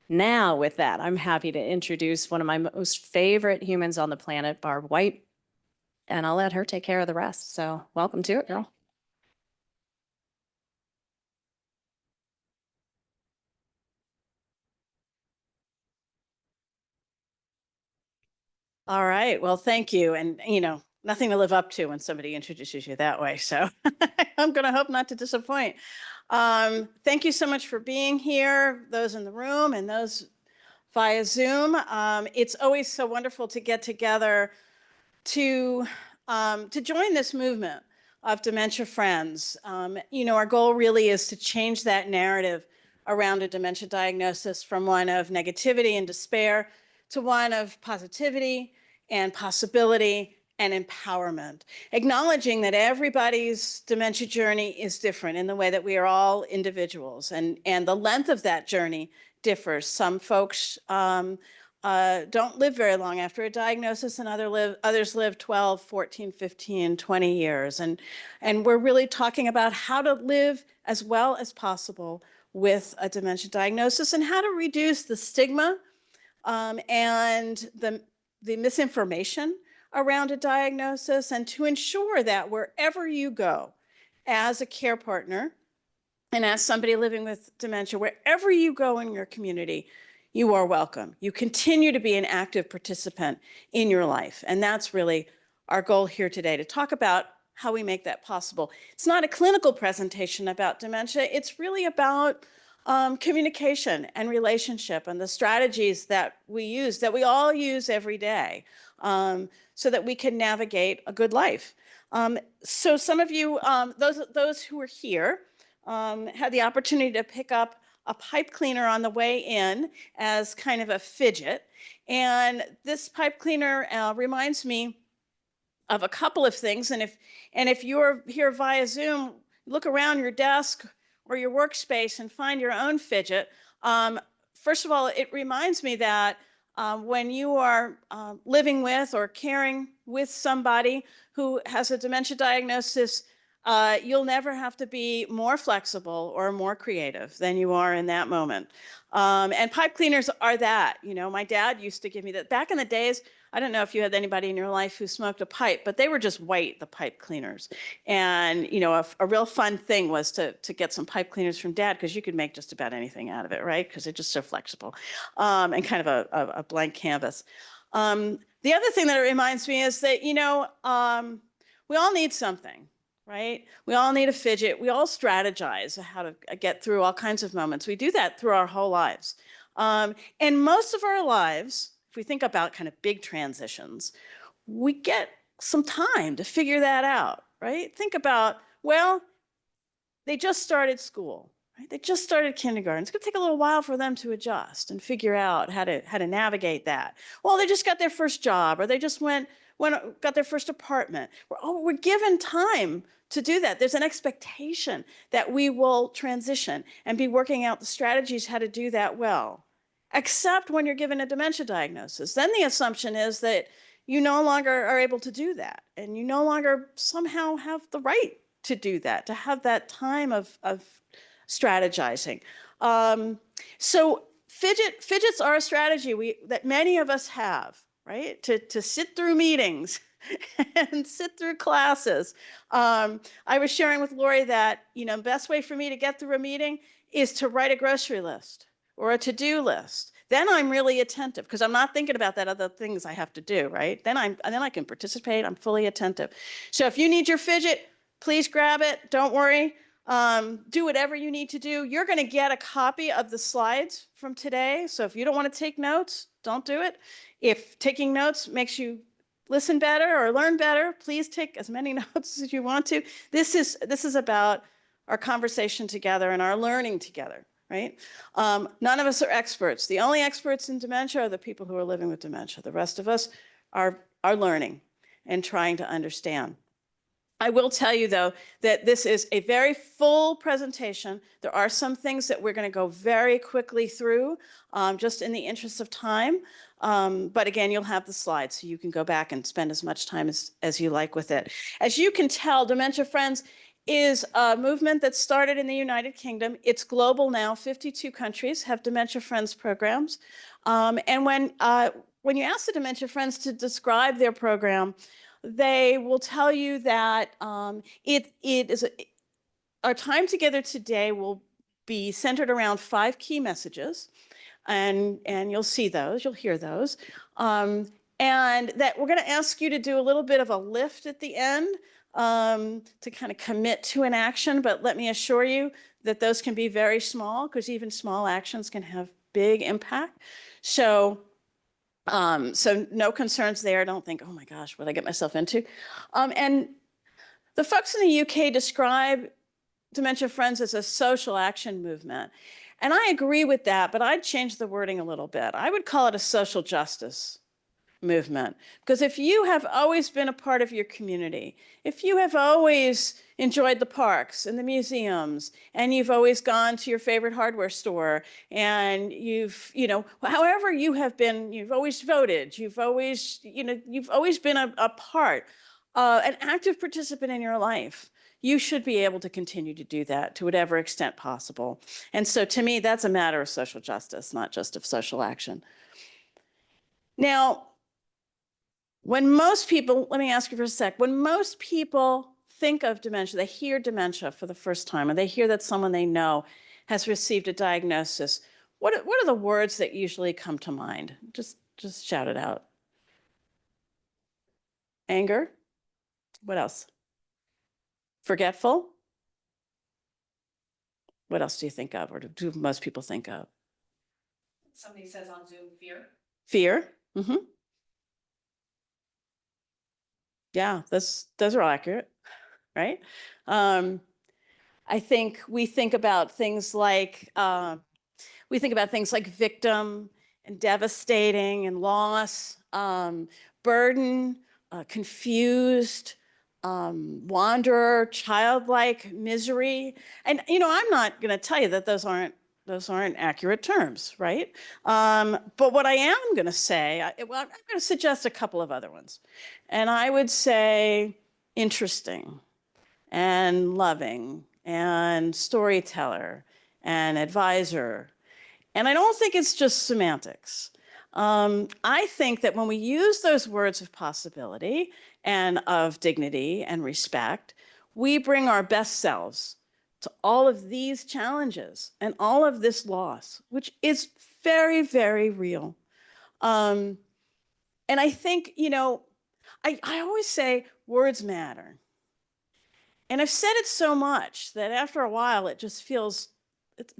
Now, with that, I'm happy to introduce one of my most favorite humans on the planet, Barb White, and I'll let her take care of the rest. So welcome to it, girl. All right. Well, thank you. And, nothing to live up to when somebody introduces you that way. So I'm going to hope not to disappoint. Thank you so much for being here, those in the room and those via Zoom. It's always so wonderful to get together to join this movement of Dementia Friends. Our goal really is to change that narrative around a dementia diagnosis from one of negativity and despair to one of positivity and possibility and empowerment, acknowledging that everybody's dementia journey is different in the way that we are all individuals, and the length of that journey differs. Some folks don't live very long after a diagnosis, and others live 12, 14, 15, 20 years. And we're really talking about how to live as well as possible with a dementia diagnosis and how to reduce the stigma and the misinformation around a diagnosis, and to ensure that wherever you go as a care partner and as somebody living with dementia, wherever you go in your community, you are welcome. You continue to be an active participant in your life. And that's really our goal here today, to talk about how we make that possible. It's not a clinical presentation about dementia. It's really about communication and relationship and the strategies that we use, that we all use every day, so that we can navigate a good life. So some of you, those who are here, had the opportunity to pick up a pipe cleaner on the way in as kind of a fidget. And this pipe cleaner reminds me of a couple of things. And if you're here via Zoom, look around your desk or your workspace and find your own fidget. First of all, it reminds me that when you are living with or caring with somebody who has a dementia diagnosis, you'll never have to be more flexible or more creative than you are in that moment. And pipe cleaners are that. My dad used to give me that. Back in the days, I don't know if you had anybody in your life who smoked a pipe, but they were just white, the pipe cleaners. And, a real fun thing was to get some pipe cleaners from Dad, because you could make just about anything out of it, right? Because they're just so flexible, and kind of a blank canvas. The other thing that it reminds me is that, we all need something. Right? We all need a fidget. We all strategize how to get through all kinds of moments. We do that through our whole lives. And most of our lives, if we think about kind of big transitions, we get some time to figure that out, right? Think about, well, they just started school, right? They just started kindergarten. It's going to take a little while for them to adjust and figure out how to navigate that. Well, they just got their first job, or they just got their first apartment. We're given time to do that. There's an expectation that we will transition and be working out the strategies how to do that well. Except when you're given a dementia diagnosis, then the assumption is that you no longer are able to do that, and you no longer somehow have the right to do that, to have that time of strategizing. So fidgets are a strategy that many of us have, right? To sit through meetings and sit through classes. I was sharing with Lori that, the best way for me to get through a meeting is to write a grocery list or a to-do list. Then I'm really attentive, because I'm not thinking about that other things I have to do, right? Then I can participate. I'm fully attentive. So if you need your fidget, please grab it. Don't worry. Do whatever you need to do. You're going to get a copy of the slides from today. So if you don't want to take notes, don't do it. If taking notes makes you listen better or learn better, please take as many notes as you want to. This is about our conversation together and our learning together, right? None of us are experts. The only experts in dementia are the people who are living with dementia. The rest of us are learning and trying to understand. I will tell you, though, that this is a very full presentation. There are some things that we're going to go very quickly through, just in the interest of time. But again, you'll have the slides, so you can go back and spend as much time as you like with it. As you can tell, Dementia Friends is a movement that started in the United Kingdom. It's global now. 52 countries have Dementia Friends programs. And when you ask the Dementia Friends to describe their program, they will tell you that our time together today will be centered around 5 key messages. And you'll see those, you'll hear those. And that we're going to ask you to do a little bit of a lift at the end to kind of commit to an action. But let me assure you that those can be very small, because even small actions can have big impact. So no concerns there. Don't think, oh my gosh, what did I get myself into? And the folks in the UK describe Dementia Friends as a social action movement. And I agree with that, but I'd change the wording a little bit. I would call it a social justice movement. Because if you have always been a part of your community, if you have always enjoyed the parks and the museums, and you've always gone to your favorite hardware store, and however you have been, you've always voted, you've always been a part, an active participant in your life, you should be able to continue to do that to whatever extent possible. And so to me, that's a matter of social justice, not just of social action. Now, when most people, let me ask you for a sec, when most people think of dementia, they hear dementia for the first time, and they hear that someone they know has received a diagnosis, what are the words that usually come to mind? Just shout it out. Anger? What else? Forgetful? What else do you think of, or do most people think of? Somebody says on Zoom, fear. Fear? Mm-hmm. Yeah, those are all accurate, right? I think we think about things like victim and devastating and loss, burden, confused, wanderer, childlike, misery. And I'm not going to tell you that those aren't accurate terms, right? But what I am going to say, I'm going to suggest a couple of other ones. And I would say interesting and loving and storyteller and advisor. And I don't think it's just semantics. I think that when we use those words of possibility and of dignity and respect, we bring our best selves to all of these challenges and all of this loss, which is very, very real. And I think, I always say words matter. And I've said it so much that after a while, it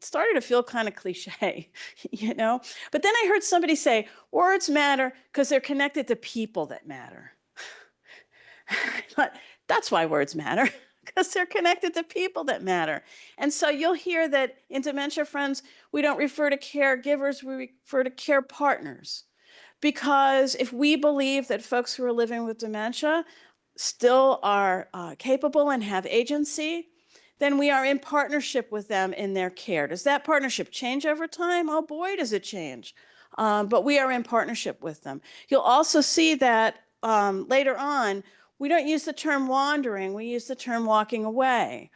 started to feel kind of cliche, But then I heard somebody say, words matter because they're connected to people that matter. I thought, that's why words matter, because they're connected to people that matter. And so you'll hear that in Dementia Friends, we don't refer to caregivers, we refer to care partners. Because if we believe that folks who are living with dementia still are capable and have agency, then we are in partnership with them in their care. Does that partnership change over time? Oh boy, does it change. But we are in partnership with them. You'll also see that later on, we don't use the term wandering, we use the term walking away.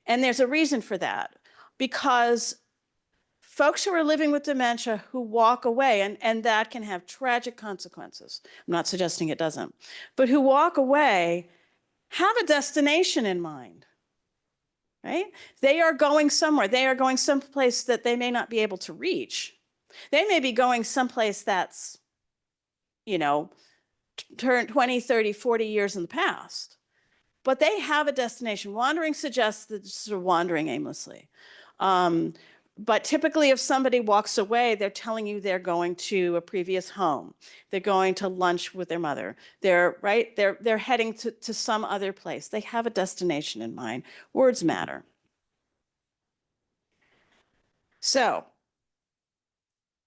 And there's a reason for that, because folks who are living with dementia who walk away, and that can have tragic consequences. I'm not suggesting it doesn't, but who walk away have a destination in mind, right? They are going somewhere. They are going someplace that they may not be able to reach. They may be going someplace that's, turned 20, 30, 40 years in the past. But they have a destination. Wandering suggests that they're wandering aimlessly. But typically, if somebody walks away, they're telling you they're going to a previous home. They're going to lunch with their mother. They're heading to some other place. They have a destination in mind. Words matter. So,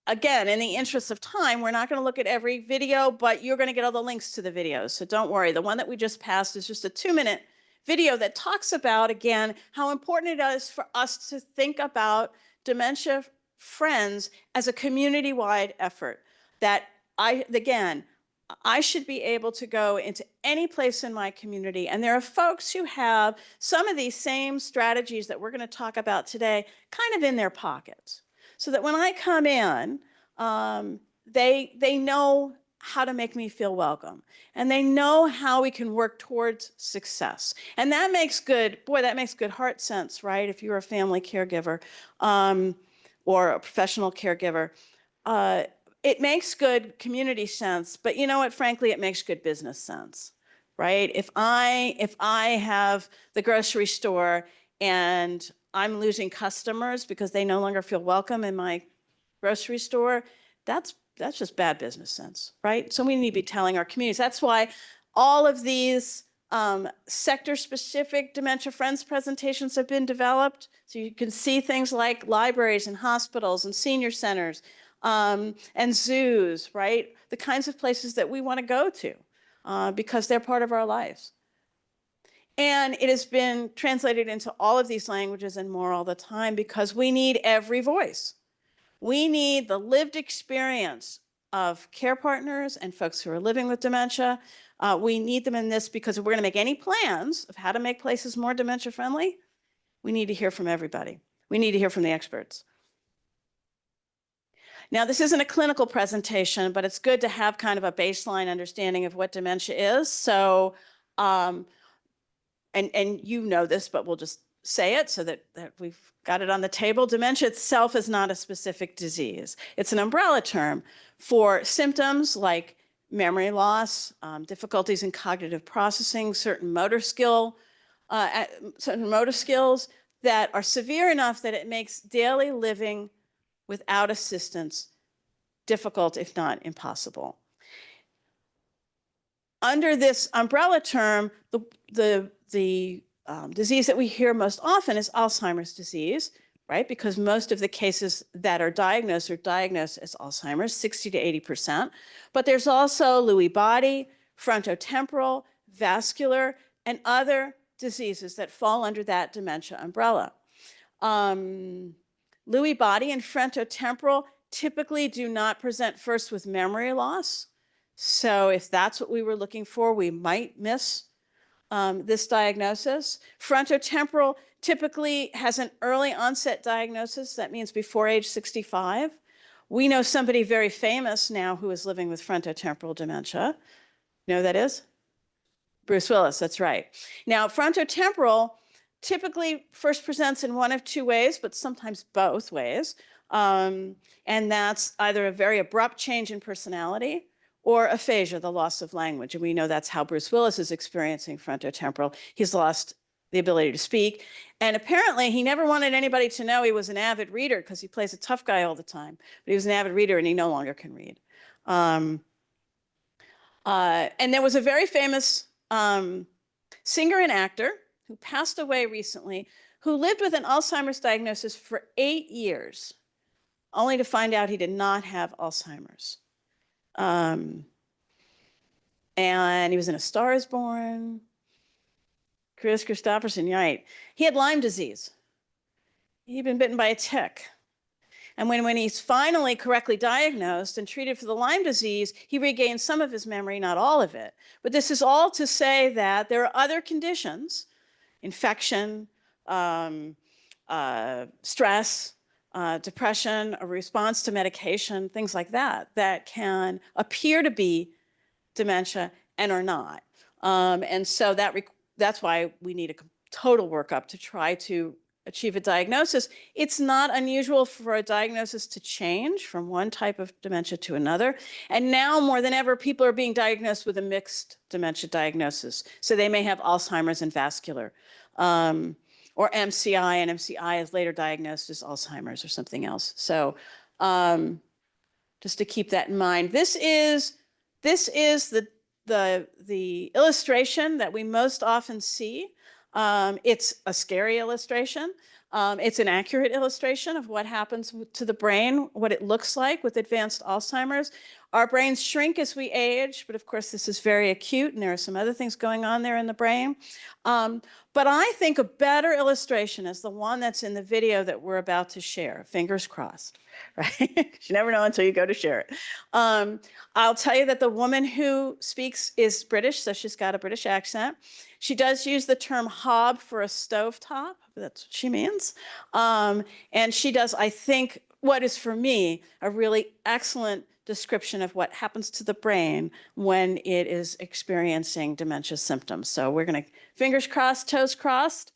again, in the interest of time, we're not going to look at every video, but you're going to get all the links to the videos. So don't worry. The one that we just passed is just a 2-minute video that talks about, again, how important it is for us to think about Dementia Friends as a community-wide effort. That again, I should be able to go into any place in my community. And there are folks who have some of these same strategies that we're going to talk about today kind of in their pockets. So that when I come in, they know how to make me feel welcome. And they know how we can work towards success. And that makes good, boy, that makes good heart sense, right? If you're a family caregiver or a professional caregiver. It makes good community sense, but you know what, frankly, it makes good business sense, right? If I have the grocery store and I'm losing customers because they no longer feel welcome in my grocery store, that's just bad business sense, right? So we need to be telling our communities. That's why all of these sector-specific Dementia Friends presentations have been developed. So you can see things like libraries and hospitals and senior centers and zoos, right? The kinds of places that we want to go to because they're part of our lives. And it has been translated into all of these languages and more all the time because we need every voice. We need the lived experience of care partners and folks who are living with dementia. We need them in this because if we're going to make any plans of how to make places more dementia friendly, we need to hear from everybody. We need to hear from the experts. Now, this isn't a clinical presentation, but it's good to have kind of a baseline understanding of what dementia is. So, and you know this, but we'll just say it so that we've got it on the table. Dementia itself is not a specific disease. It's an umbrella term for symptoms like memory loss, difficulties in cognitive processing, certain motor skills that are severe enough that it makes daily living without assistance difficult, if not impossible. Under this umbrella term, the disease that we hear most often is Alzheimer's disease, right? Because most of the cases that are diagnosed as Alzheimer's, 60 to 80%. But there's also Lewy body, frontotemporal, vascular, and other diseases that fall under that dementia umbrella. Lewy body and frontotemporal typically do not present first with memory loss. So if that's what we were looking for, we might miss this diagnosis. Frontotemporal typically has an early onset diagnosis. That means before age 65. We know somebody very famous now who is living with frontotemporal dementia. You know who that is? Bruce Willis, that's right. Now, frontotemporal typically first presents in one of two ways, but sometimes both ways. And that's either a very abrupt change in personality or aphasia, the loss of language. And we know that's how Bruce Willis is experiencing frontotemporal. He's lost the ability to speak. And apparently he never wanted anybody to know he was an avid reader because he plays a tough guy all the time. But he was an avid reader and he no longer can read. And there was a very famous singer and actor who passed away recently, who lived with an Alzheimer's diagnosis for 8 years, only to find out he did not have Alzheimer's. And he was in A Star is Born, Chris Christopherson, right? He had Lyme disease. He'd been bitten by a tick. And when he's finally correctly diagnosed and treated for the Lyme disease, he regained some of his memory, not all of it. But this is all to say that there are other conditions, infection, stress, depression, a response to medication, things like that, that can appear to be dementia and are not. And so that's why we need a total workup to try to achieve a diagnosis. It's not unusual for a diagnosis to change from one type of dementia to another. And now more than ever, people are being diagnosed with a mixed dementia diagnosis. So they may have Alzheimer's and vascular, or MCI, and MCI is later diagnosed as Alzheimer's or something else. So just to keep that in mind, this is the illustration that we most often see It's a scary illustration. It's an accurate illustration of what happens to the brain, what it looks like with advanced Alzheimer's. Our brains shrink as we age, but of course this is very acute and there are some other things going on there in the brain. But I think a better illustration is the one that's in the video that we're about to share, fingers crossed, right? You never know until you go to share it. I'll tell you that the woman who speaks is British, so she's got a British accent. She does use the term hob for a stovetop. That's what she means. And she does, I think, what is for me a really excellent description of what happens to the brain when it is experiencing dementia symptoms. So we're going to, fingers crossed, toes crossed.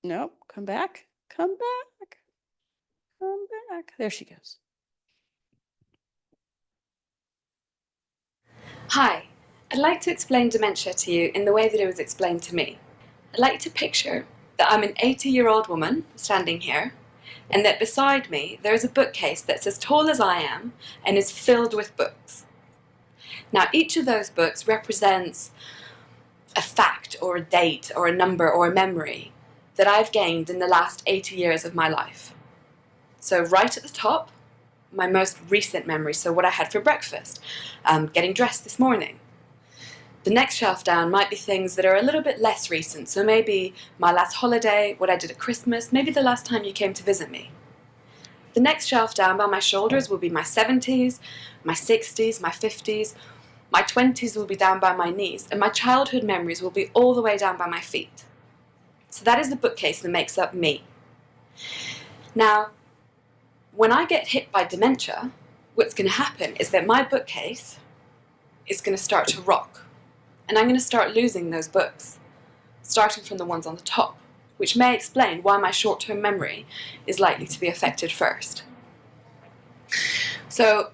Nope, come back, come back, come back. There she goes. Hi, I'd like to explain dementia to you in the way that it was explained to me. I'd like to picture that I'm an 80-year-old woman standing here, and that beside me there is a bookcase that's as tall as I am and is filled with books. Now, each of those books represents a fact or a date or a number or a memory that I've gained in the last 80 years of my life. So right at the top, my most recent memory, so what I had for breakfast, getting dressed this morning. The next shelf down might be things that are a little bit less recent, so maybe my last holiday, what I did at Christmas, maybe the last time you came to visit me. The next shelf down by my shoulders will be my 70s, my 60s, my 50s, my 20s will be down by my knees, and my childhood memories will be all the way down by my feet. So that is the bookcase that makes up me. Now, when I get hit by dementia, what's going to happen is that my bookcase is going to start to rock. And I'm going to start losing those books, starting from the ones on the top, which may explain why my short-term memory is likely to be affected first. So,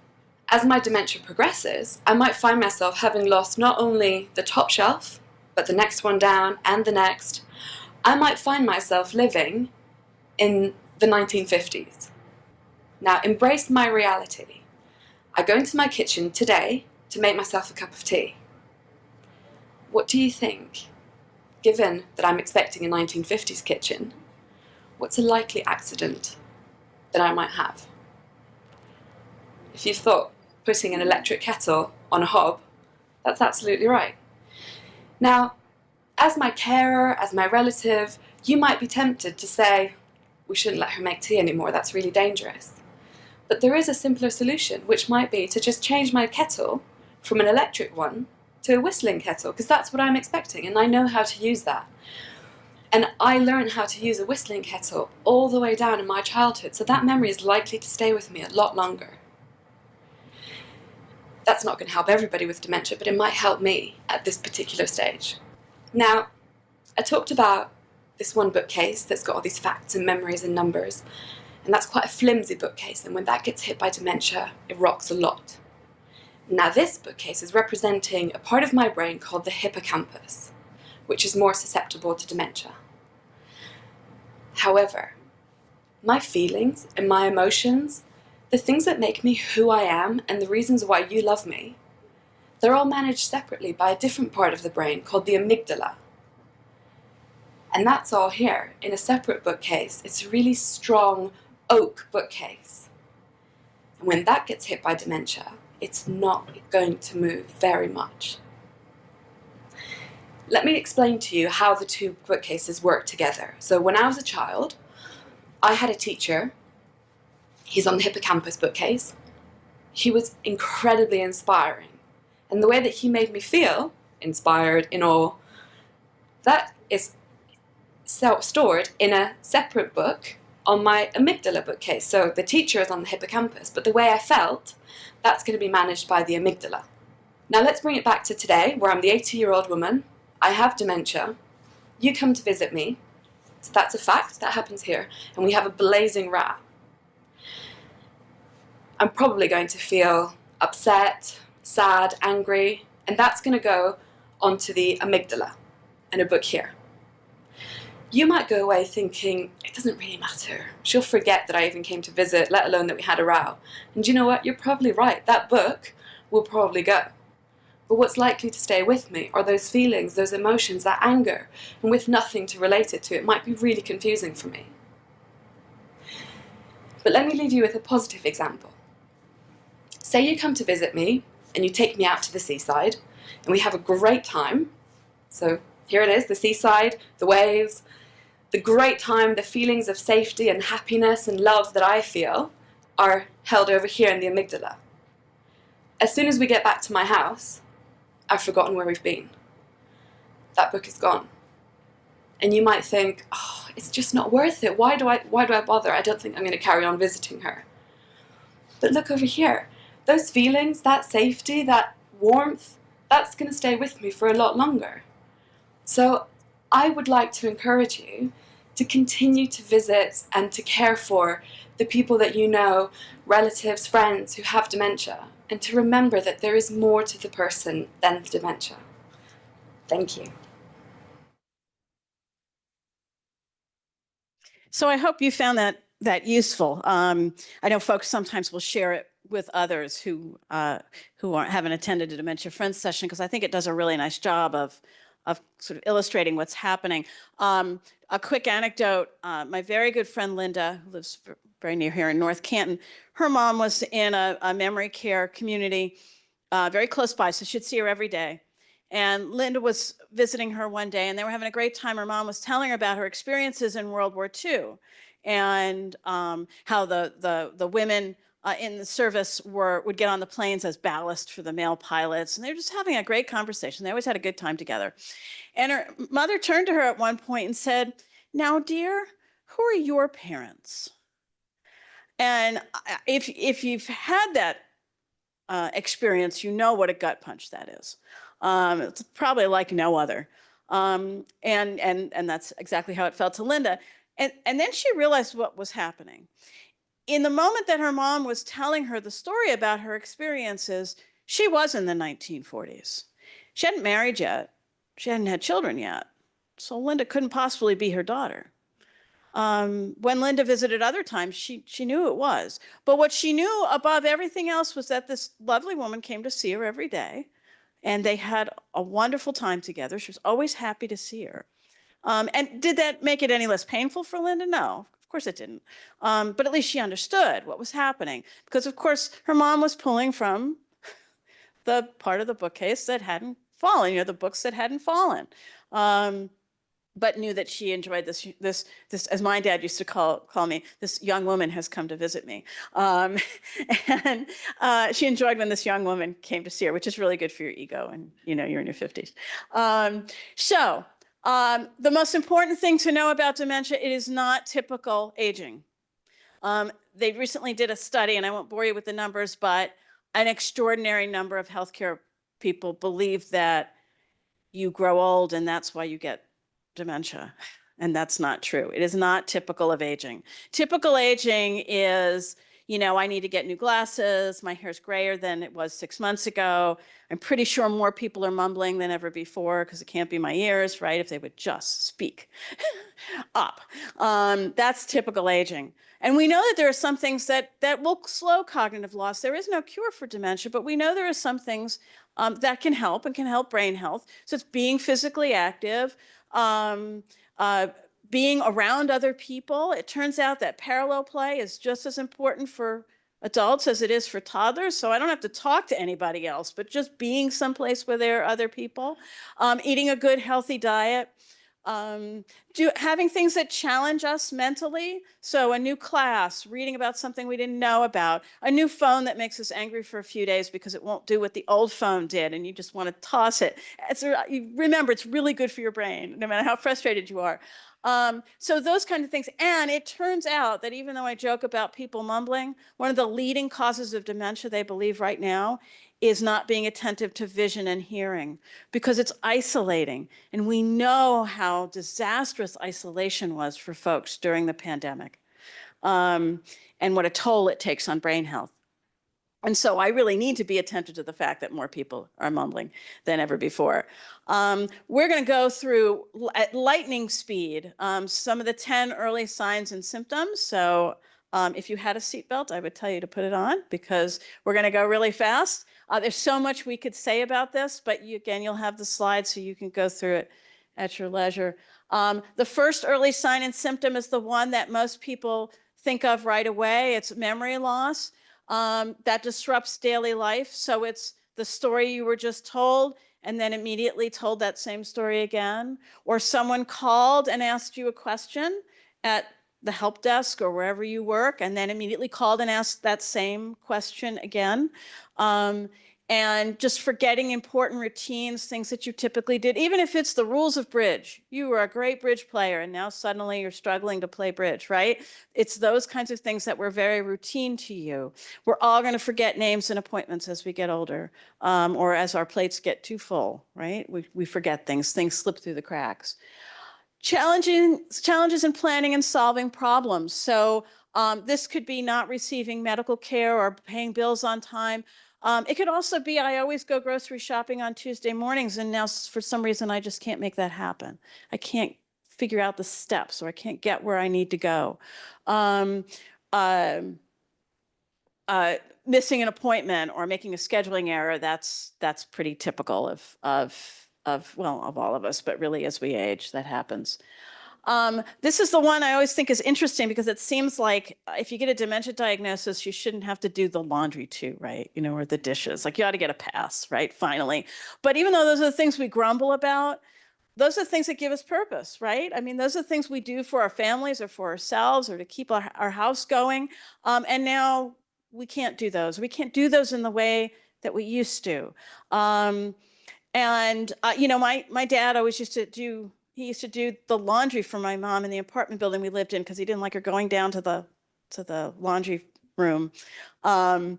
as my dementia progresses, I might find myself having lost not only the top shelf, but the next one down and the next. I might find myself living in the 1950s. Now, embrace my reality. I go into my kitchen today to make myself a cup of tea. What do you think? Given that I'm expecting a 1950s kitchen, what's a likely accident that I might have? If you thought putting an electric kettle on a hob, that's absolutely right. Now, as my carer, as my relative, you might be tempted to say, we shouldn't let her make tea anymore, that's really dangerous. But there is a simpler solution, which might be to just change my kettle from an electric one to a whistling kettle, because that's what I'm expecting, and I know how to use that. And I learned how to use a whistling kettle all the way down in my childhood, so that memory is likely to stay with me a lot longer. That's not going to help everybody with dementia, but it might help me at this particular stage. Now, I talked about this one bookcase that's got all these facts and memories and numbers, and that's quite a flimsy bookcase, and when that gets hit by dementia, it rocks a lot. Now, this bookcase is representing a part of my brain called the hippocampus, which is more susceptible to dementia. However, my feelings and my emotions, the things that make me who I am and the reasons why you love me, they're all managed separately by a different part of the brain called the amygdala. And that's all here in a separate bookcase. It's a really strong oak bookcase. And when that gets hit by dementia, it's not going to move very much. Let me explain to you how the two bookcases work together. So when I was a child, I had a teacher. He's on the hippocampus bookcase. He was incredibly inspiring. And the way that he made me feel, inspired, in awe, that is stored in a separate book on my amygdala bookcase. So the teacher is on the hippocampus, but the way I felt, that's going to be managed by the amygdala. Now let's bring it back to today, where I'm the 80-year-old woman. I have dementia. You come to visit me. So that's a fact, that happens here. And we have a blazing row. I'm probably going to feel upset, sad, angry, and that's going to go onto the amygdala in a book here. You might go away thinking, it doesn't really matter. She'll forget that I even came to visit, let alone that we had a row. And you know what? You're probably right. That book will probably go. But what's likely to stay with me are those feelings, those emotions, that anger, and with nothing to relate it to, it might be really confusing for me. But let me leave you with a positive example. Say you come to visit me and you take me out to the seaside and we have a great time. So here it is, the seaside, the waves, the great time, the feelings of safety and happiness and love that I feel are held over here in the amygdala. As soon as we get back to my house, I've forgotten where we've been. That book is gone. And you might think, oh, it's just not worth it. Why do I bother? I don't think I'm going to carry on visiting her. But look over here. Those feelings, that safety, that warmth, that's going to stay with me for a lot longer. So I would like to encourage you to continue to visit and to care for the people that you know, relatives, friends who have dementia, and to remember that there is more to the person than the dementia. Thank you. So I hope you found that useful. I know folks sometimes will share it with others who haven't attended a Dementia Friends session, because I think it does a really nice job of sort of illustrating what's happening. A quick anecdote, my very good friend Linda, who lives very near here in North Canton, her mom was in a memory care community very close by, so she'd see her every day. And Linda was visiting her one day, and they were having a great time. Her mom was telling her about her experiences in World War II, and how the women in the service would get on the planes as ballast for the male pilots, and they were just having a great conversation. They always had a good time together. And her mother turned to her at one point and said, "Now, dear, who are your parents?" And if you've had that experience, you know what a gut punch that is. It's probably like no other. And that's exactly how it felt to Linda. And then she realized what was happening. In the moment that her mom was telling her the story about her experiences, she was in the 1940s. She hadn't married yet. She hadn't had children yet. So Linda couldn't possibly be her daughter. When Linda visited other times, she knew it was. But what she knew above everything else was that this lovely woman came to see her every day, and they had a wonderful time together. She was always happy to see her. And did that make it any less painful for Linda? No, of course it didn't. But at least she understood what was happening, because of course her mom was pulling from the part of the bookcase that hadn't fallen, the books that hadn't fallen. But knew that she enjoyed this, as my dad used to call me, this young woman has come to visit me. And she enjoyed when this young woman came to see her, which is really good for your ego, and you're in your 50s. The most important thing to know about dementia, it is not typical aging. They recently did a study, and I won't bore you with the numbers, but an extraordinary number of healthcare people believe that you grow old and that's why you get dementia. And that's not true. It is not typical of aging. Typical aging is, I need to get new glasses. My hair's grayer than it was 6 months ago. I'm pretty sure more people are mumbling than ever before, because it can't be my ears, right? If they would just speak up. That's typical aging. And we know that there are some things that will slow cognitive loss. There is no cure for dementia, but we know there are some things that can help, and can help brain health. So it's being physically active, being around other people. It turns out that parallel play is just as important for adults as it is for toddlers. So I don't have to talk to anybody else, but just being someplace where there are other people, eating a good, healthy diet, having things that challenge us mentally. So a new class, reading about something we didn't know about, a new phone that makes us angry for a few days because it won't do what the old phone did and you just want to toss it. Remember, it's really good for your brain, no matter how frustrated you are. So those kind of things. And it turns out that even though I joke about people mumbling, one of the leading causes of dementia, they believe right now, is not being attentive to vision and hearing, because it's isolating. And we know how disastrous isolation was for folks during the pandemic, and what a toll it takes on brain health. And so I really need to be attentive to the fact that more people are mumbling than ever before. We're going to go through at lightning speed some of the 10 early signs and symptoms. So If you had a seatbelt, I would tell you to put it on because we're going to go really fast. There's so much we could say about this, but again, you'll have the slides so you can go through it at your leisure. The first early sign and symptom is the one that most people think of right away. It's memory loss that disrupts daily life. So it's the story you were just told and then immediately told that same story again. Or someone called and asked you a question at the help desk or wherever you work, and then immediately called and asked that same question again. And just forgetting important routines, things that you typically did, even if it's the rules of bridge. You were a great bridge player and now suddenly you're struggling to play bridge, right? It's those kinds of things that were very routine to you. We're all going to forget names and appointments as we get older, or as our plates get too full, right? We forget things slip through the cracks. Challenges in planning and solving problems. So this could be not receiving medical care or paying bills on time. It could also be, I always go grocery shopping on Tuesday mornings, and now for some reason I just can't make that happen. I can't figure out the steps, or I can't get where I need to go. Missing an appointment or making a scheduling error, that's pretty typical of all of us, but really as we age, that happens. This is the one I always think is interesting because it seems like if you get a dementia diagnosis, you shouldn't have to do the laundry too, right? You know, or the dishes. Like you ought to get a pass, right? Finally. But even though those are the things we grumble about, those are the things that give us purpose, right? I mean, those are the things we do for our families or for ourselves or to keep our house going. And now we can't do those. We can't do those in the way that we used to. You know, my dad always used to do the laundry for my mom in the apartment building we lived in because he didn't like her going down to the laundry room. And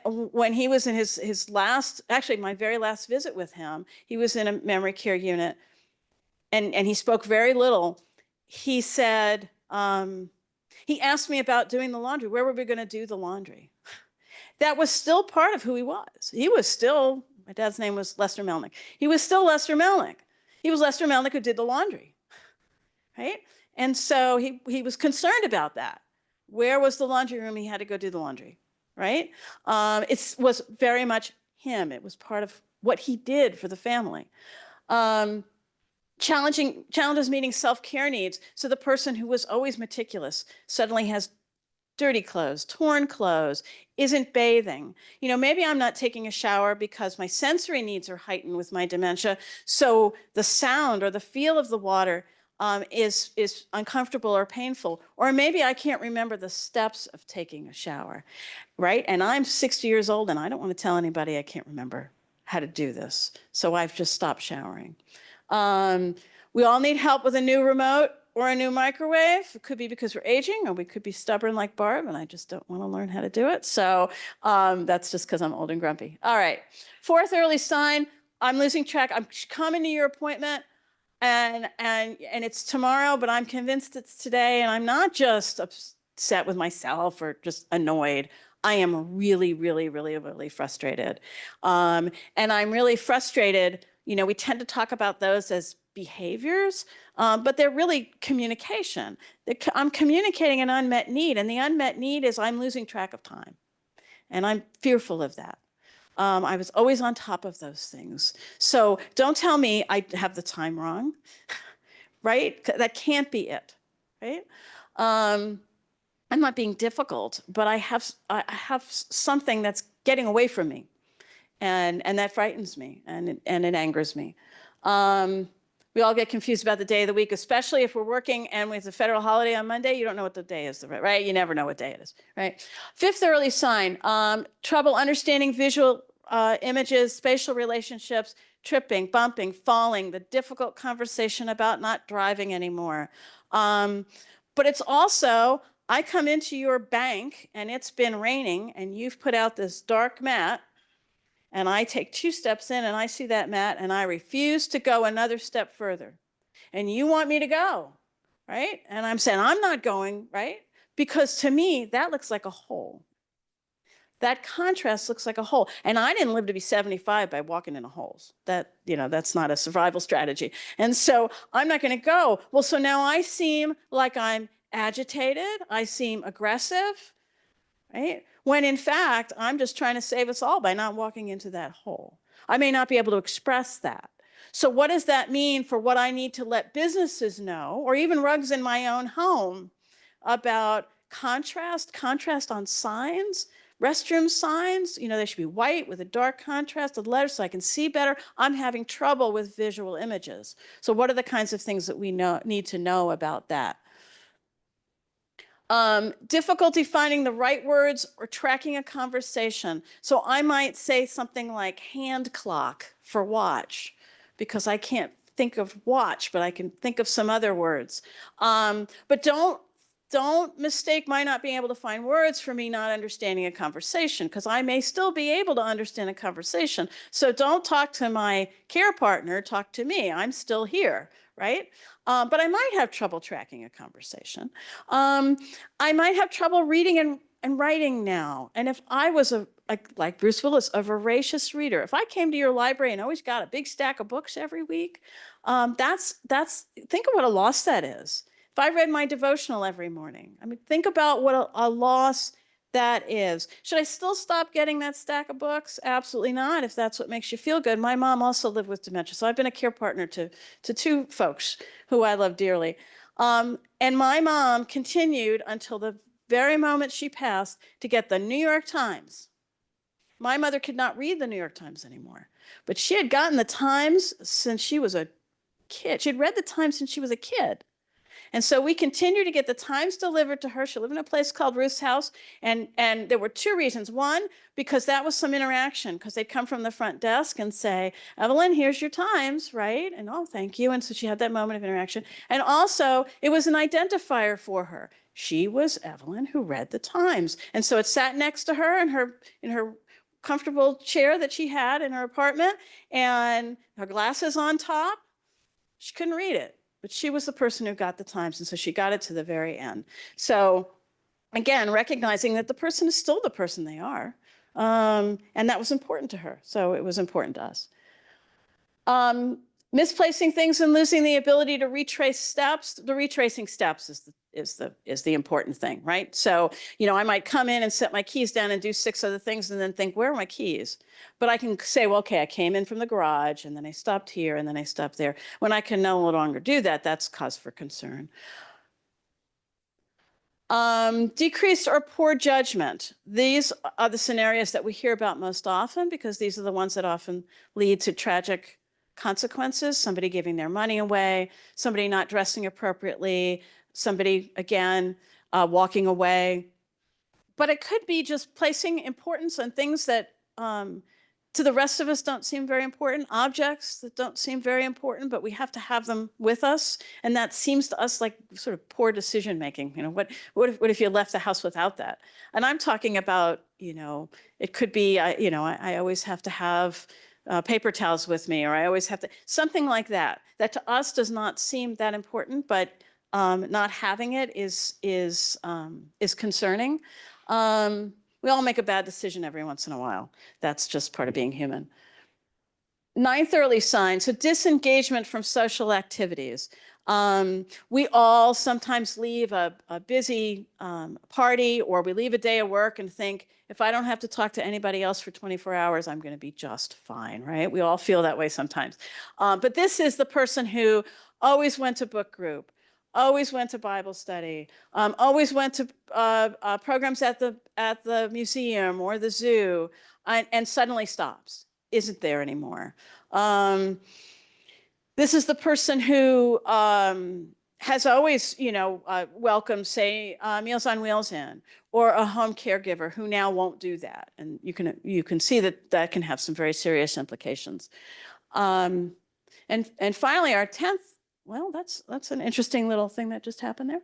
when he was in his last, actually my very last visit with him, he was in a memory care unit and he spoke very little. He said, he asked me about doing the laundry. Where were we going to do the laundry? That was still part of who he was. He was still, my dad's name was Lester Melnick. He was still Lester Melnick. He was Lester Melnick who did the laundry, right? And so he was concerned about that. Where was the laundry room? He had to go do the laundry, right? It was very much him. It was part of what he did for the family. Challenges meeting self-care needs. So the person who was always meticulous suddenly has dirty clothes, torn clothes, isn't bathing. You know, maybe I'm not taking a shower because my sensory needs are heightened with my dementia. So the sound or the feel of the water is uncomfortable or painful. Or maybe I can't remember the steps of taking a shower, right? And I'm 60 years old and I don't want to tell anybody I can't remember how to do this. So I've just stopped showering. We all need help with a new remote or a new microwave. It could be because we're aging, or we could be stubborn like Barb, and I just don't want to learn how to do it. So that's just because I'm old and grumpy. All right. Fourth early sign, I'm losing track. I'm coming to your appointment, and it's tomorrow, but I'm convinced it's today, and I'm not just upset with myself or just annoyed. I am really, really, really, really frustrated. And I'm really frustrated. You know, we tend to talk about those as behaviors, but they're really communication. I'm communicating an unmet need, and the unmet need is I'm losing track of time, and I'm fearful of that. I was always on top of those things. So don't tell me I have the time wrong, right? That can't be it, right? I'm not being difficult, but I have something that's getting away from me, and that frightens me, and it angers me. We all get confused about the day of the week, especially if we're working and with a federal holiday on Monday. You don't know what the day is, right? You never know what day it is, right? Fifth early sign, trouble understanding visual images, spatial relationships, tripping, bumping, falling, the difficult conversation about not driving anymore. But it's also, I come into your bank and it's been raining and you've put out this dark mat, and I take 2 steps in and I see that mat and I refuse to go another step further. And you want me to go, right? And I'm saying, I'm not going, right? Because to me, that looks like a hole. That contrast looks like a hole. And I didn't live to be 75 by walking into holes. That, you know, that's not a survival strategy. And so I'm not going to go. Well, so now I seem like I'm agitated. I seem aggressive, right? When in fact, I'm just trying to save us all by not walking into that hole. I may not be able to express that. So what does that mean for what I need to let businesses know, or even rugs in my own home, about contrast on signs, restroom signs? You know, they should be white with a dark contrast of letters so I can see better. I'm having trouble with visual images. So what are the kinds of things that we need to know about that? Difficulty finding the right words or tracking a conversation. So I might say something like hand clock for watch, because I can't think of watch, but I can think of some other words. But don't mistake my not being able to find words for me not understanding a conversation, because I may still be able to understand a conversation. So don't talk to my care partner, talk to me. I'm still here, right? But I might have trouble tracking a conversation. I might have trouble reading and writing now. And if I was like Bruce Willis, a voracious reader, if I came to your library and always got a big stack of books every week, think of what a loss that is. If I read my devotional every morning, I mean, think about what a loss that is. Should I still stop getting that stack of books? Absolutely not, if that's what makes you feel good. My mom also lived with dementia, so I've been a care partner to two folks who I love dearly. And my mom continued until the very moment she passed to get the New York Times. My mother could not read the New York Times anymore, but she had gotten the Times since she was a kid. She had read the Times since she was a kid. And so we continued to get the Times delivered to her. She lived in a place called Ruth's House. And there were two reasons. One, because that was some interaction, because they'd come from the front desk and say, Evelyn, here's your Times, right? And oh, thank you. And so she had that moment of interaction. And also, it was an identifier for her. She was Evelyn who read the Times. And so it sat next to her in her comfortable chair that she had in her apartment, and her glasses on top. She couldn't read it, but she was the person who got the Times, and so she got it to the very end. So again, recognizing that the person is still the person they are, and that was important to her, so it was important to us. Misplacing things and losing the ability to retrace steps. The retracing steps is the important thing, right? So, you know, I might come in and set my keys down and do 6 other things and then think, where are my keys? But I can say, well, okay, I came in from the garage and then I stopped here and then I stopped there. When I can no longer do that, that's cause for concern. Decreased or poor judgment. These are the scenarios that we hear about most often, because these are the ones that often lead to tragic consequences. Somebody giving their money away, somebody not dressing appropriately, somebody, again, walking away. But it could be just placing importance on things that to the rest of us don't seem very important, objects that don't seem very important, but we have to have them with us. And that seems to us like sort of poor decision making. You know, what if you left the house without that? And I'm talking about, you know, it could be, I always have to have paper towels with me, or I always have to, something like that, that to us does not seem that important, but not having it is concerning. We all make a bad decision every once in a while. That's just part of being human. 9th early sign, so disengagement from social activities. We all sometimes leave a busy party, or we leave a day of work and think, if I don't have to talk to anybody else for 24 hours, I'm going to be just fine, right? We all feel that way sometimes. But this is the person who always went to book group, always went to Bible study, always went to programs at the museum or the zoo, and suddenly stops, isn't there anymore. This is the person who has always, welcomed, say, Meals on Wheels in, or a home caregiver who now won't do that. And you can see that can have some very serious implications. And finally, our 10th, well, that's an interesting little thing that just happened there.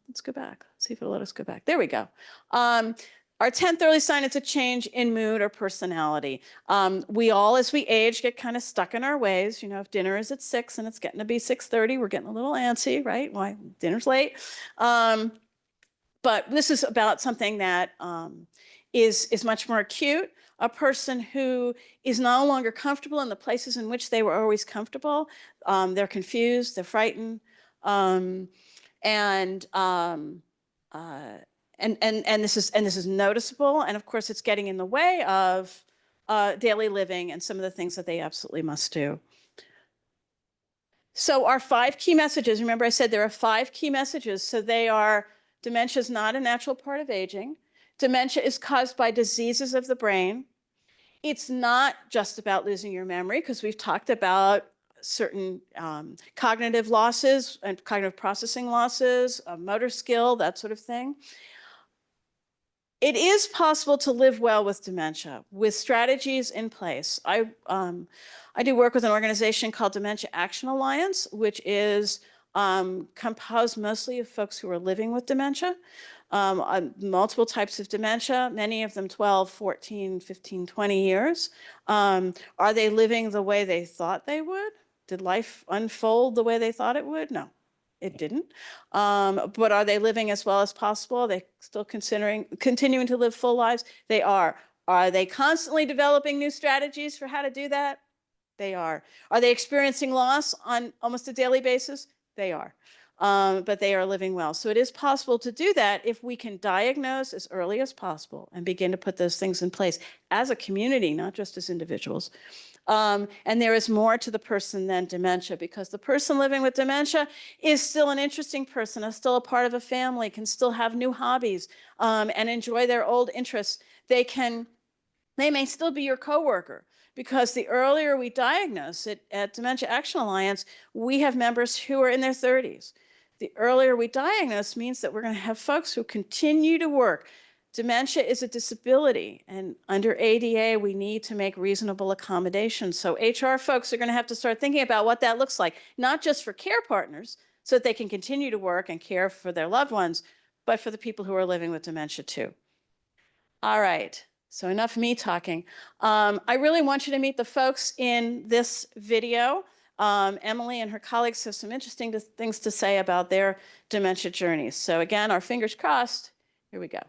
Let's go back. Let's see if it'll let us go back. There we go. Our 10th early sign, it's a change in mood or personality. We all, as we age, get kind of stuck in our ways. You know, if dinner is at 6 and it's getting to be 6:30, we're getting a little antsy, right? Why? Dinner's late. But this is about something that is much more acute. A person who is no longer comfortable in the places in which they were always comfortable. They're confused, they're frightened. And this is noticeable. And of course, it's getting in the way of daily living and some of the things that they absolutely must do. So our 5 key messages, remember I said there are 5 key messages. So they are: dementia is not a natural part of aging. Dementia is caused by diseases of the brain. It's not just about losing your memory, because we've talked about certain cognitive losses and cognitive processing losses, motor skill, that sort of thing. It is possible to live well with dementia with strategies in place. I do work with an organization called Dementia Action Alliance, which is composed mostly of folks who are living with dementia, multiple types of dementia, many of them 12, 14, 15, 20 years. Are they living the way they thought they would? Did life unfold the way they thought it would? No. It didn't. But are they living as well as possible? Are they still continuing to live full lives? They are. Are they constantly developing new strategies for how to do that? They are. Are they experiencing loss on almost a daily basis? They are. But they are living well. So it is possible to do that if we can diagnose as early as possible and begin to put those things in place as a community, not just as individuals. And there is more to the person than dementia, because the person living with dementia is still an interesting person, is still a part of a family, can still have new hobbies, and enjoy their old interests. They may still be your coworker, because the earlier we diagnose it at Dementia Action Alliance, we have members who are in their 30s. The earlier we diagnose means that we're going to have folks who continue to work. Dementia is a disability, and under ADA, we need to make reasonable accommodations. So HR folks are going to have to start thinking about what that looks like, not just for care partners, so that they can continue to work and care for their loved ones, but for the people who are living with dementia too. All right, so enough me talking. I really want you to meet the folks in this video. Emily and her colleagues have some interesting things to say about their dementia journeys. So again, our fingers crossed. Here we go.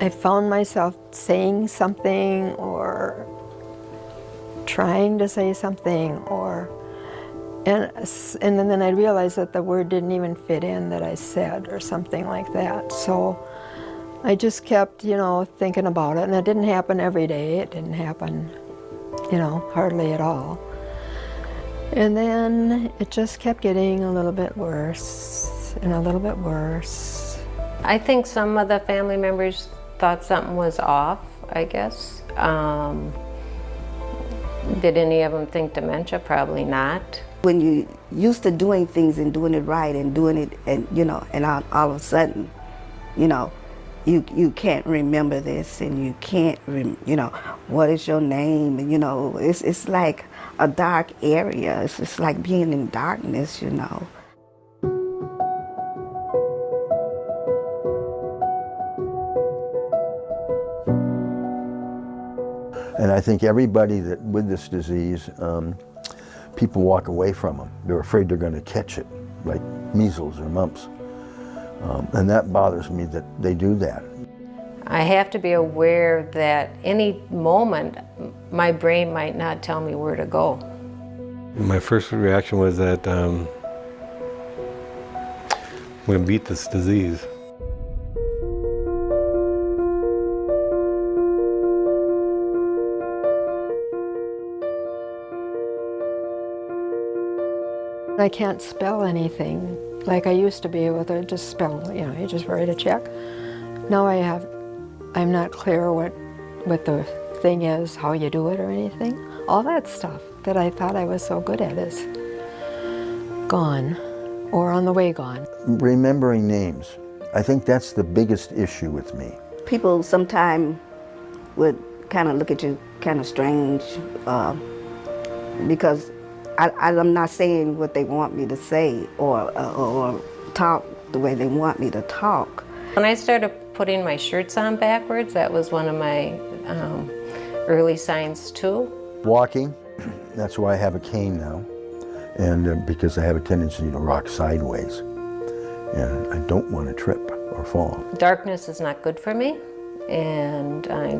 I found myself saying something or trying to say something, and then I realized that the word didn't even fit in that I said, or something like that. So I just kept, thinking about it, and it didn't happen every day. It didn't happen, hardly at all. And then it just kept getting a little bit worse and a little bit worse. I think some of the family members thought something was off, I guess. Did any of them think dementia? Probably not. When you're used to doing things and doing it right and doing it, and and all of a sudden, you can't remember this, and you can't, what is your name, and it's like a dark area. It's just like being in darkness, And I think everybody that with this disease, people walk away from them. They're afraid they're going to catch it, like measles or mumps. And that bothers me that they do that. I have to be aware that any moment my brain might not tell me where to go. My first reaction was that I'm going to beat this disease. I can't spell anything like I used to be able to just spell, you just write a check. Now I'm not clear what the thing is, how you do it or anything. All that stuff that I thought I was so good at is gone, or on the way gone. Remembering names, I think that's the biggest issue with me. People sometimes would kind of look at you kind of strange, because I'm not saying what they want me to say, or talk the way they want me to talk. When I started putting my shirts on backwards, that was one of my early signs too. Walking, that's why I have a cane now, and because I have a tendency to rock sideways, and I don't want to trip or fall. Darkness is not good for me. and I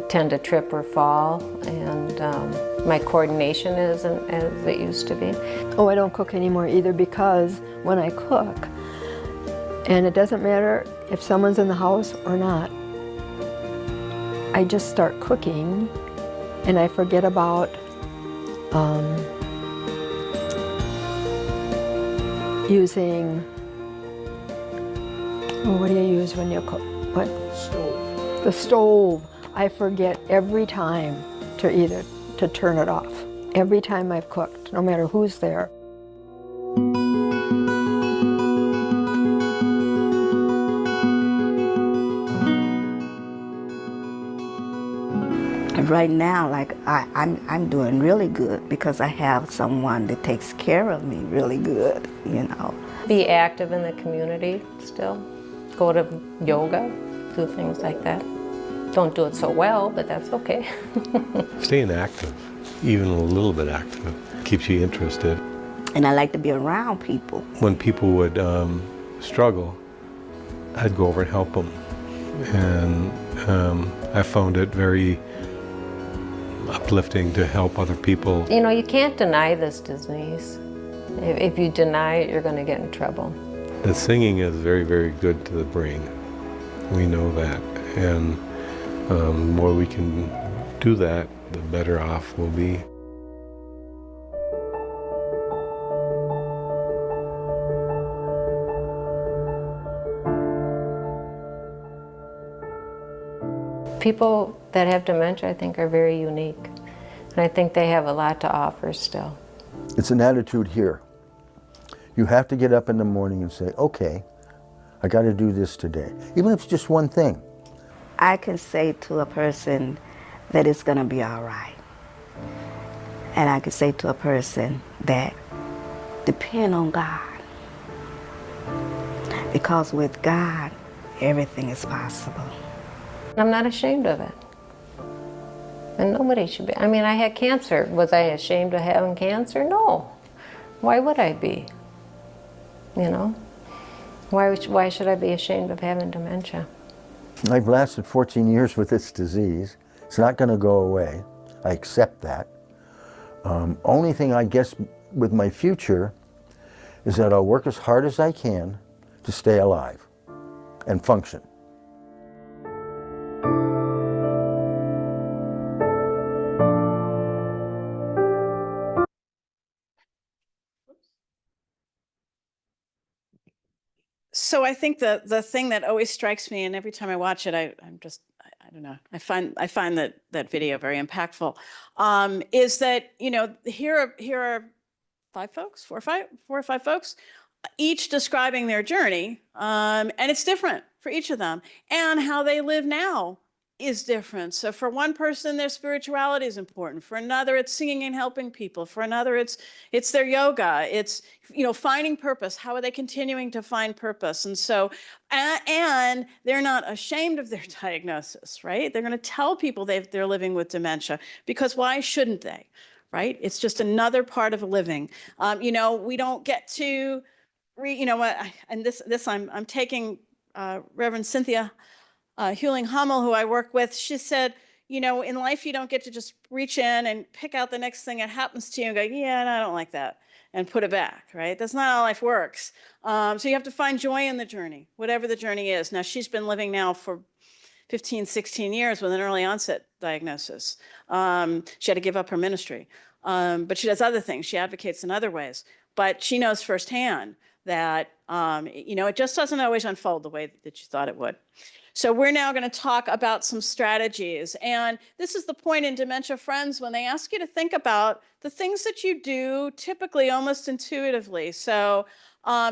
tend to trip or fall, and my coordination isn't as it used to be. Oh, I don't cook anymore either, because when I cook, and it doesn't matter if someone's in the house or not, I just start cooking and I forget about using, oh, what do you use when you cook? What? Stove. The stove. I forget every time to turn it off. Every time I've cooked, no matter who's there. Right now, like I'm doing really good because I have someone that takes care of me really good, you know. Be active in the community still. Go to yoga, do things like that. Don't do it so well, but that's okay. Staying active, even a little bit active, keeps you interested. And I like to be around people. When people would struggle, I'd go over and help them. And I found it very uplifting to help other people. You know, you can't deny this disease. If you deny it, you're going to get in trouble. The singing is very, very good to the brain. We know that. And the more we can do that, the better off we'll be. People that have dementia, I think, are very unique. And I think they have a lot to offer still. It's an attitude here. You have to get up in the morning and say, okay, I got to do this today. Even if it's just one thing. I can say to a person that it's going to be all right. And I can say to a person that depend on God. Because with God, everything is possible. I'm not ashamed of it. And nobody should be. I mean, I had cancer. Was I ashamed of having cancer? No. Why would I be? You know? Why should I be ashamed of having dementia? I've lasted 14 years with this disease. It's not going to go away. I accept that. Only thing I guess with my future is that I'll work as hard as I can to stay alive and function. So I think the thing that always strikes me, and every time I watch it, I don't know, I find that video very impactful, is that, you know, here are four or five folks, each describing their journey, and it's different for each of them, and how they live now is different. So for one person, their spirituality is important. For another, it's singing and helping people. For another, it's their yoga. It's, you know, finding purpose. How are they continuing to find purpose? And so, and they're not ashamed of their diagnosis, right? They're going to tell people they're living with dementia, because why shouldn't they, right? It's just another part of living. You know, we don't get to you know what, and this I'm taking Reverend Cynthia Huling Hummel, who I work with. She said, you know, in life, you don't get to just reach in and pick out the next thing that happens to you and go, yeah, no, I don't like that, and put it back, right? That's not how life works. So you have to find joy in the journey, whatever the journey is. Now, she's been living now for 15, 16 years with an early onset diagnosis. She had to give up her ministry, but she does other things. She advocates in other ways, but she knows firsthand that, you know, it just doesn't always unfold the way that you thought it would. So we're now going to talk about some strategies. And this is the point in Dementia Friends when they ask you to think about the things that you do typically almost intuitively. So,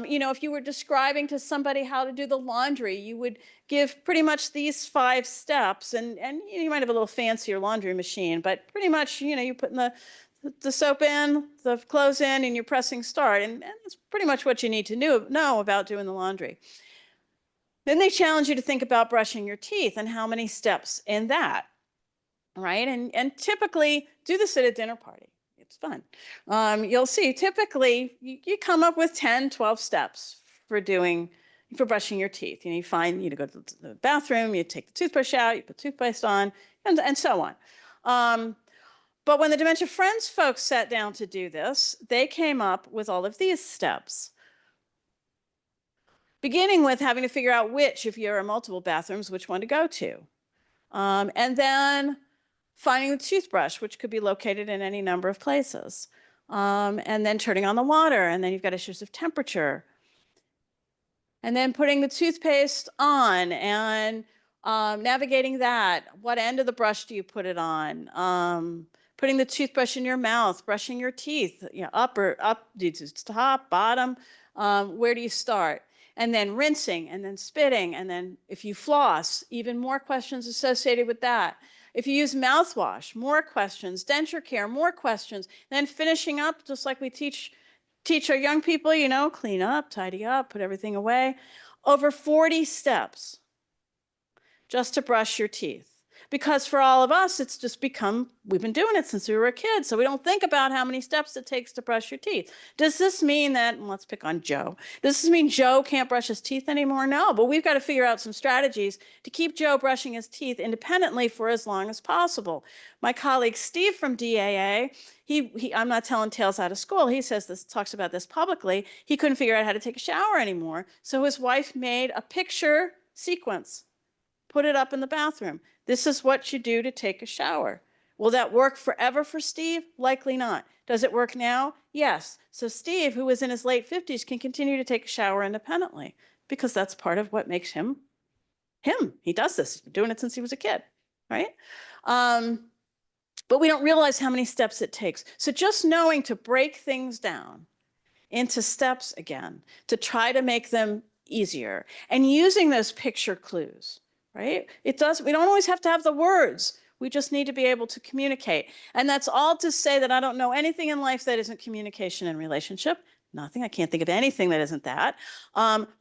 you know, if you were describing to somebody how to do the laundry, you would give pretty much these 5 steps. And you might have a little fancier laundry machine, but pretty much, you know, you're putting the soap in, the clothes in, and you're pressing start. And that's pretty much what you need to know about doing the laundry. Then they challenge you to think about brushing your teeth and how many steps in that, right? And typically do this at a dinner party. It's fun. You'll see typically you come up with 10, 12 steps for doing for brushing your teeth. You go to the bathroom, you take the toothbrush out, you put toothpaste on, and so on. But when the Dementia Friends folks sat down to do this, they came up with all of these steps. Beginning with having to figure out which, if you're in multiple bathrooms, which one to go to. And then finding the toothbrush, which could be located in any number of places. And then turning on the water, and then you've got issues of temperature. And then putting the toothpaste on and navigating that. What end of the brush do you put it on? Putting the toothbrush in your mouth, brushing your teeth, up, top, bottom, where do you start? And then rinsing, and then spitting, and then if you floss, even more questions associated with that. If you use mouthwash, more questions. Denture care, more questions. Then finishing up, just like we teach our young people, clean up, tidy up, put everything away. Over 40 steps just to brush your teeth. Because for all of us, it's just we've been doing it since we were a kid, so we don't think about how many steps it takes to brush your teeth. Does this mean that, let's pick on Joe, does this mean Joe can't brush his teeth anymore? No, but we've got to figure out some strategies to keep Joe brushing his teeth independently for as long as possible. My colleague Steve from DAA, I'm not telling tales out of school, he talks about this publicly, he couldn't figure out how to take a shower anymore, so his wife made a picture sequence, put it up in the bathroom. This is what you do to take a shower. Will that work forever for Steve? Likely not. Does it work now? Yes. So Steve, who is in his late 50s, can continue to take a shower independently because that's part of what makes him him. He does this. He's been doing it since he was a kid, right? But we don't realize how many steps it takes. So just knowing to break things down into steps again, to try to make them easier, and using those picture clues. Right? We don't always have to have the words. We just need to be able to communicate. And that's all to say that I don't know anything in life that isn't communication and relationship. Nothing. I can't think of anything that isn't that.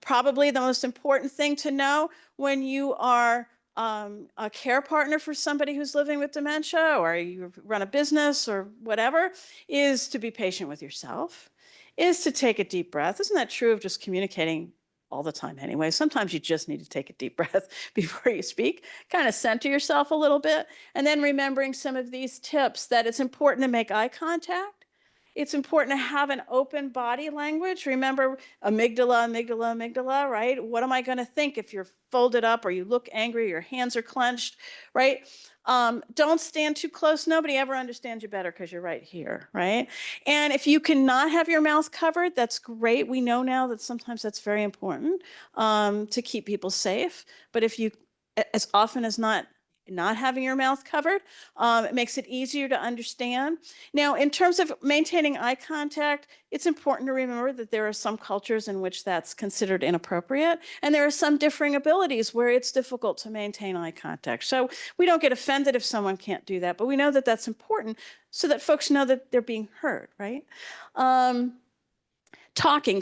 Probably the most important thing to know when you are a care partner for somebody who's living with dementia, or you run a business or whatever, is to be patient with yourself, is to take a deep breath. Isn't that true of just communicating all the time anyway? Sometimes you just need to take a deep breath before you speak, kind of center yourself a little bit, and then remembering some of these tips, that it's important to make eye contact. It's important to have an open body language. Remember amygdala, amygdala, amygdala, right? What am I going to think if you're folded up or you look angry, your hands are clenched, right? Don't stand too close. Nobody ever understands you better because you're right here, right? And if you cannot have your mouth covered, that's great. We know now that sometimes that's very important to keep people safe. But if you, as often as not having your mouth covered, it makes it easier to understand. Now, in terms of maintaining eye contact, it's important to remember that there are some cultures in which that's considered inappropriate, and there are some differing abilities where it's difficult to maintain eye contact. So we don't get offended if someone can't do that, but we know that that's important so that folks know that they're being heard, right?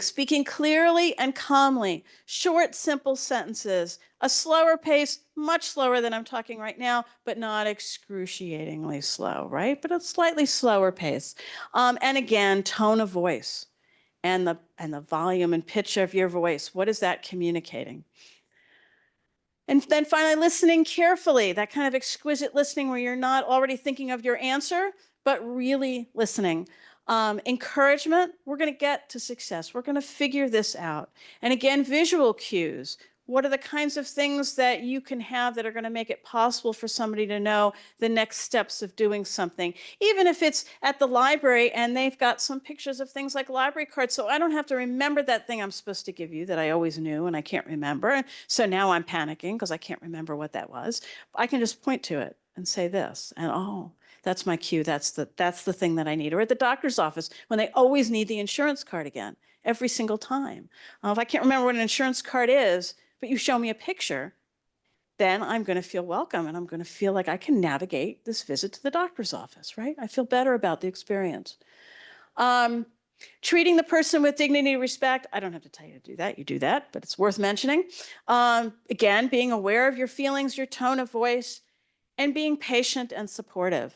Speaking clearly and calmly, short, simple sentences, a slower pace, much slower than I'm talking right now, but not excruciatingly slow, right? But a slightly slower pace. And again, tone of voice and the volume and pitch of your voice. What is that communicating? And then finally, listening carefully, that kind of exquisite listening where you're not already thinking of your answer, but really listening. Encouragement, we're going to get to success. We're going to figure this out. And again, visual cues. What are the kinds of things that you can have that are going to make it possible for somebody to know the next steps of doing something? Even if it's at the library and they've got some pictures of things like library cards, so I don't have to remember that thing I'm supposed to give you that I always knew and I can't remember. And so now I'm panicking because I can't remember what that was. I can just point to it and say this, and oh, that's my cue. That's the thing that I need. Or at the doctor's office when they always need the insurance card again, every single time. If I can't remember what an insurance card is, but you show me a picture, then I'm going to feel welcome and I'm going to feel like I can navigate this visit to the doctor's office, right? I feel better about the experience. Treating the person with dignity and respect. I don't have to tell you to do that. You do that, but it's worth mentioning. Again, being aware of your feelings, your tone of voice, and being patient and supportive.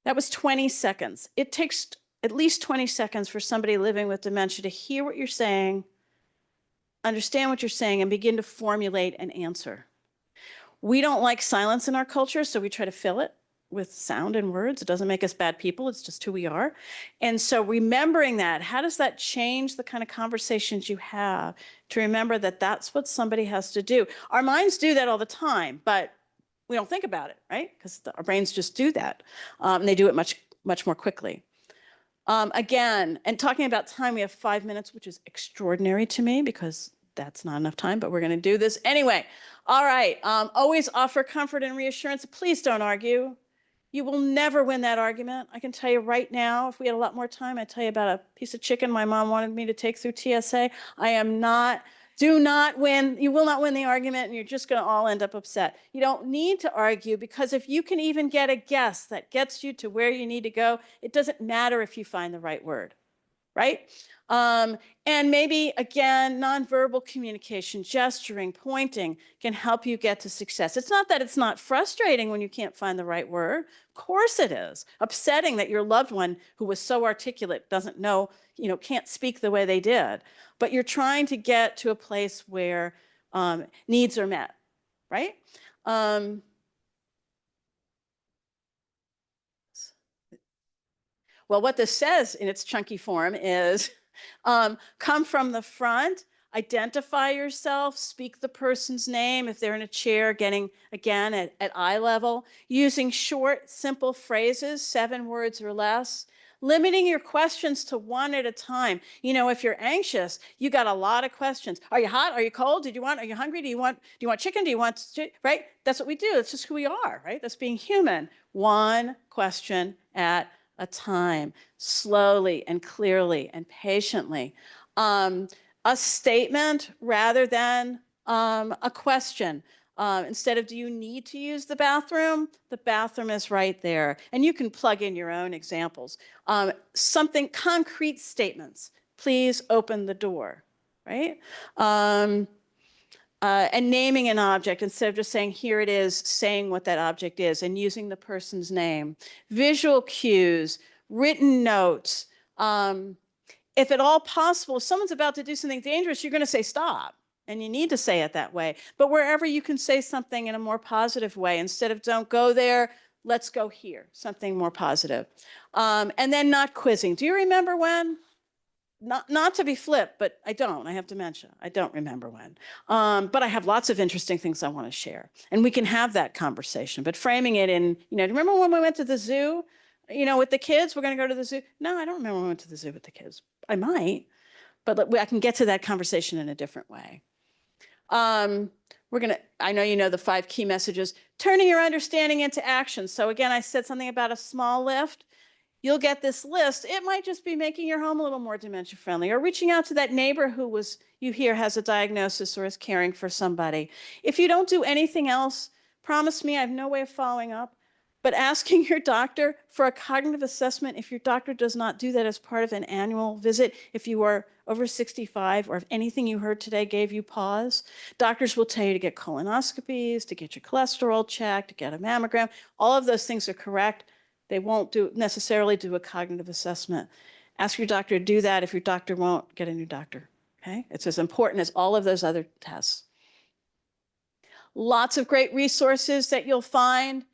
That was 20 seconds. It takes at least 20 seconds for somebody living with dementia to hear what you're saying, understand what you're saying, and begin to formulate an answer. We don't like silence in our culture, so we try to fill it with sound and words. It doesn't make us bad people. It's just who we are. And so remembering that, how does that change the kind of conversations you have to remember that that's what somebody has to do? Our minds do that all the time, but we don't think about it, right? Because our brains just do that. And they do it much, much more quickly. Again, and talking about time, we have 5 minutes, which is extraordinary to me because that's not enough time, but we're going to do this anyway. All right. Always offer comfort and reassurance. Please don't argue. You will never win that argument. I can tell you right now, if we had a lot more time, I'd tell you about a piece of chicken my mom wanted me to take through TSA. You will not win the argument, and you're just going to all end up upset. You don't need to argue, because if you can even get a guess that gets you to where you need to go, it doesn't matter if you find the right word, right? And maybe, again, nonverbal communication, gesturing, pointing can help you get to success. It's not that it's not frustrating when you can't find the right word. Of course it is. Upsetting that your loved one who was so articulate doesn't know, can't speak the way they did. But you're trying to get to a place where needs are met, right? Well, what this says in its chunky form is come from the front, identify yourself, speak the person's name if they're in a chair, getting, again, at eye level, using short, simple phrases, 7 words or less, limiting your questions to 1 at a time. If you're anxious, you got a lot of questions. Are you hot? Are you cold? Are you hungry? Do you want chicken? Right? That's what we do. It's just who we are, right? That's being human. 1 question at a time, slowly and clearly and patiently. A statement rather than a question. Instead of, do you need to use the bathroom is right there. And you can plug in your own examples. Concrete statements. Please open the door, right? And naming an object instead of just saying, here it is, saying what that object is and using the person's name. Visual cues, written notes. If at all possible, if someone's about to do something dangerous, you're going to say stop. And you need to say it that way. But wherever you can say something in a more positive way, instead of don't go there, let's go here, something more positive. And then not quizzing. Do you remember when? Not to be flip, but I don't. I have dementia. I don't remember when. But I have lots of interesting things I want to share. And we can have that conversation. But framing it in, do you remember when we went to the zoo, with the kids? We're going to go to the zoo. No, I don't remember when we went to the zoo with the kids. I might, but I can get to that conversation in a different way. I know you know the 5 key messages. Turning your understanding into action. So again, I said something about a small lift. You'll get this list. It might just be making your home a little more dementia friendly, or reaching out to that neighbor who you hear has a diagnosis or is caring for somebody. If you don't do anything else, promise me, I have no way of following up, but asking your doctor for a cognitive assessment, if your doctor does not do that as part of an annual visit, if you are over 65 or if anything you heard today gave you pause, doctors will tell you to get colonoscopies, to get your cholesterol checked, to get a mammogram. All of those things are correct. They won't necessarily do a cognitive assessment. Ask your doctor to do that. If your doctor won't, get a new doctor, okay? It's as important as all of those other tests. Lots of great resources that you'll find.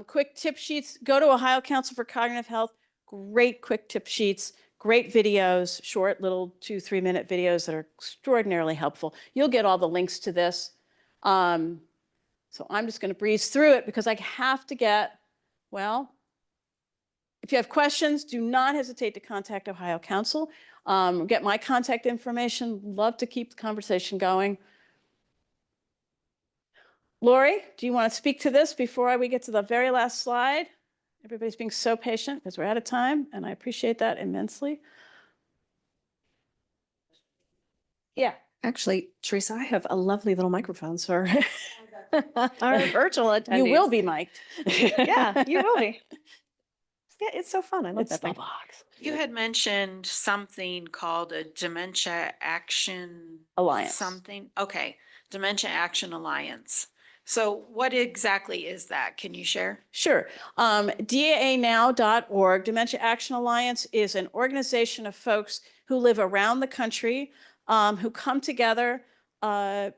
Quick tip sheets. Go to Ohio Council for Cognitive Health. Great quick tip sheets, great videos, short little 2-3 minute videos that are extraordinarily helpful. You'll get all the links to this. So I'm just going to breeze through it because I have to get, if you have questions, do not hesitate to contact Ohio Council. Get my contact information. Love to keep the conversation going. Lori, do you want to speak to this before we get to the very last slide? Everybody's being so patient because we're out of time, and I appreciate that immensely. Yeah. Actually, Teresa, I have a lovely little microphone for our virtual attendees. You will be mic'd. Yeah, you will be. Yeah, it's so fun. I love that thing. box. You had mentioned something called a Dementia Action Alliance. Something. Okay, Dementia Action Alliance. So what exactly is that? Can you share? Sure. DAAnow.org, Dementia Action Alliance, is an organization of folks who live around the country, who come together. It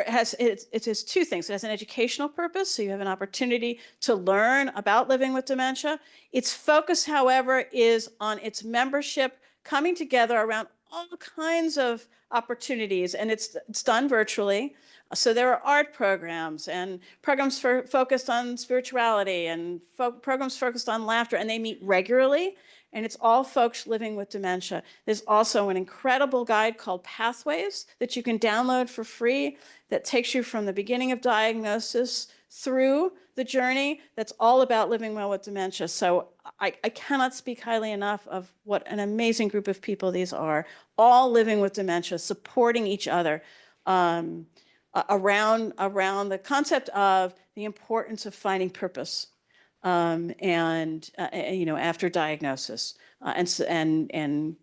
has two things. It has an educational purpose, so you have an opportunity to learn about living with dementia. Its focus, however, is on its membership coming together around all kinds of opportunities, and it's done virtually. So there are art programs and programs focused on spirituality and programs focused on laughter, and they meet regularly, and it's all folks living with dementia. There's also an incredible guide called Pathways that you can download for free that takes you from the beginning of diagnosis through the journey that's all about living well with dementia. So I cannot speak highly enough of what an amazing group of people these are, all living with dementia, supporting each other. Around the concept of the importance of finding purpose, after diagnosis, and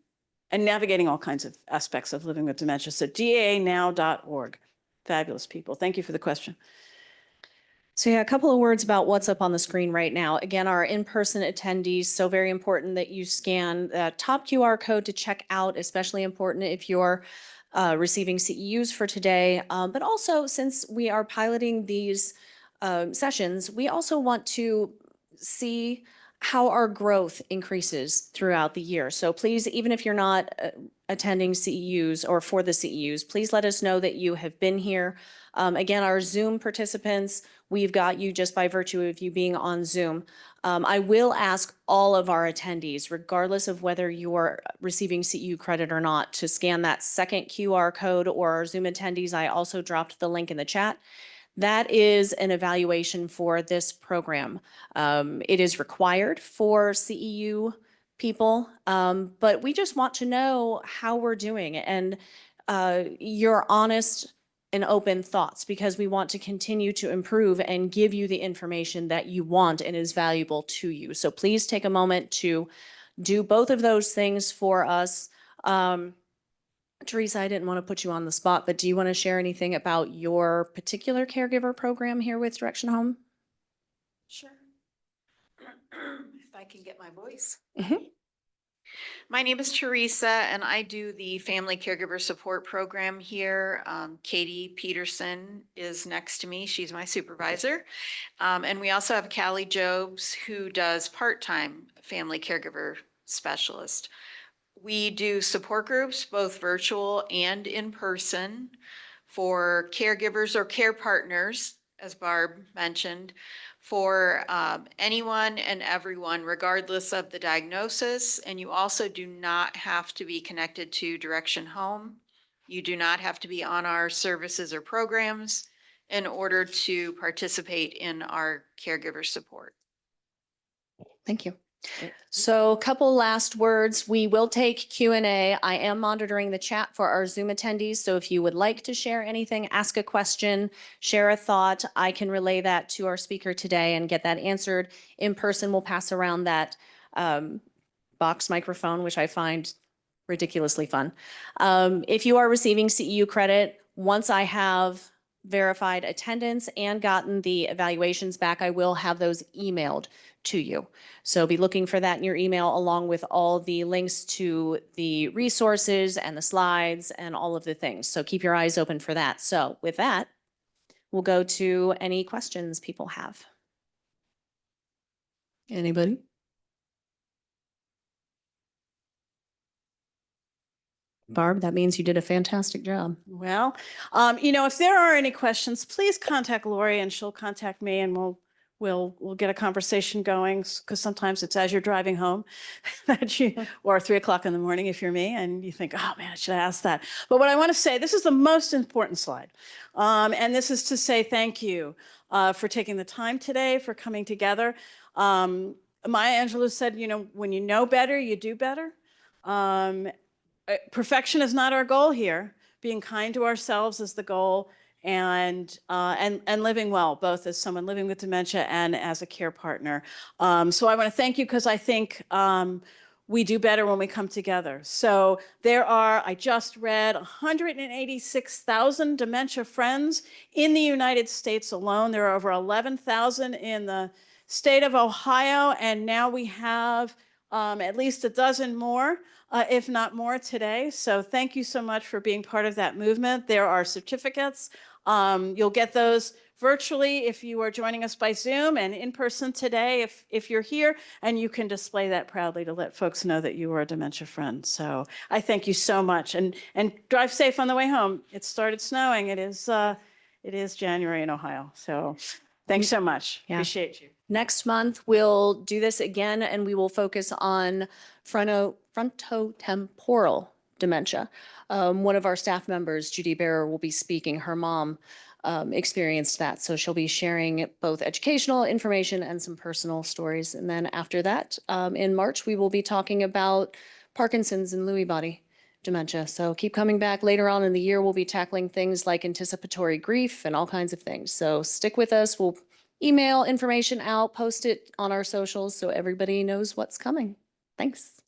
navigating all kinds of aspects of living with dementia. So DAAnow.org. Fabulous people. Thank you for the question. So yeah, a couple of words about what's up on the screen right now. Again, our in-person attendees, so very important that you scan the top QR code to check out, especially important if you're receiving CEUs for today. But also, since we are piloting these sessions, we also want to see how our growth increases throughout the year. So please, even if you're not attending CEUs or for the CEUs, please let us know that you have been here. Again, our Zoom participants, we've got you just by virtue of you being on Zoom. I will ask all of our attendees, regardless of whether you're receiving CEU credit or not, to scan that second QR code, or our Zoom attendees, I also dropped the link in the chat. That is an evaluation for this program. It is required for CEU people, but we just want to know how we're doing and your honest and open thoughts, because we want to continue to improve and give you the information that you want and is valuable to you. So please take a moment to do both of those things for us. Teresa, I didn't want to put you on the spot, but do you want to share anything about your particular caregiver program here with Direction Home? Sure. If I can get my voice. Mhm. My name is Teresa, and I do the Family Caregiver Support Program here. Katie Peterson is next to me. She's my supervisor. And we also have Callie Jobs, who does part-time Family Caregiver Specialist. We do support groups, both virtual and in person, for caregivers or care partners, as Barb mentioned, for anyone and everyone, regardless of the diagnosis. And you also do not have to be connected to Direction Home. You do not have to be on our services or programs in order to participate in our caregiver support. Thank you. So a couple last words. We will take Q&A. I am monitoring the chat for our Zoom attendees. So if you would like to share anything, ask a question, share a thought, I can relay that to our speaker today and get that answered. In person, we'll pass around that box microphone, which I find ridiculously fun. If you are receiving CEU credit, once I have verified attendance and gotten the evaluations back, I will have those emailed to you. So be looking for that in your email, along with all the links to the resources and the slides and all of the things. So keep your eyes open for that. So with that, we'll go to any questions people have. Anybody? Barb, that means you did a fantastic job. Well, if there are any questions, please contact Lori and she'll contact me, and we'll get a conversation going, because sometimes it's as you're driving home that or 3 o'clock in the morning if you're me, and you think, oh man, I should have asked that. But what I want to say, this is the most important slide. And this is to say thank you for taking the time today, for coming together. Maya Angelou said, when you know better, you do better. Perfection is not our goal here. Being kind to ourselves is the goal, and living well, both as someone living with dementia and as a care partner. So I want to thank you, because I think we do better when we come together. So there are, I just read, 186,000 dementia friends in the United States alone. There are over 11,000 in the state of Ohio, and now we have at least a dozen more, if not more today. So thank you so much for being part of that movement. There are certificates. You'll get those virtually if you are joining us by Zoom, and in person today if you're here, and you can display that proudly to let folks know that you are a dementia friend. So I thank you so much, and drive safe on the way home. It started snowing. It is January in Ohio. So thanks so much. Yeah. Appreciate you. Next month, we'll do this again, and we will focus on frontotemporal dementia. One of our staff members, Judy Barrer, will be speaking. Her mom experienced that, so she'll be sharing both educational information and some personal stories. And then after that, in March, we will be talking about Parkinson's and Lewy body dementia. So keep coming back. Later on in the year, we'll be tackling things like anticipatory grief and all kinds of things. So stick with us. We'll email information out, post it on our socials so everybody knows what's coming. Thanks.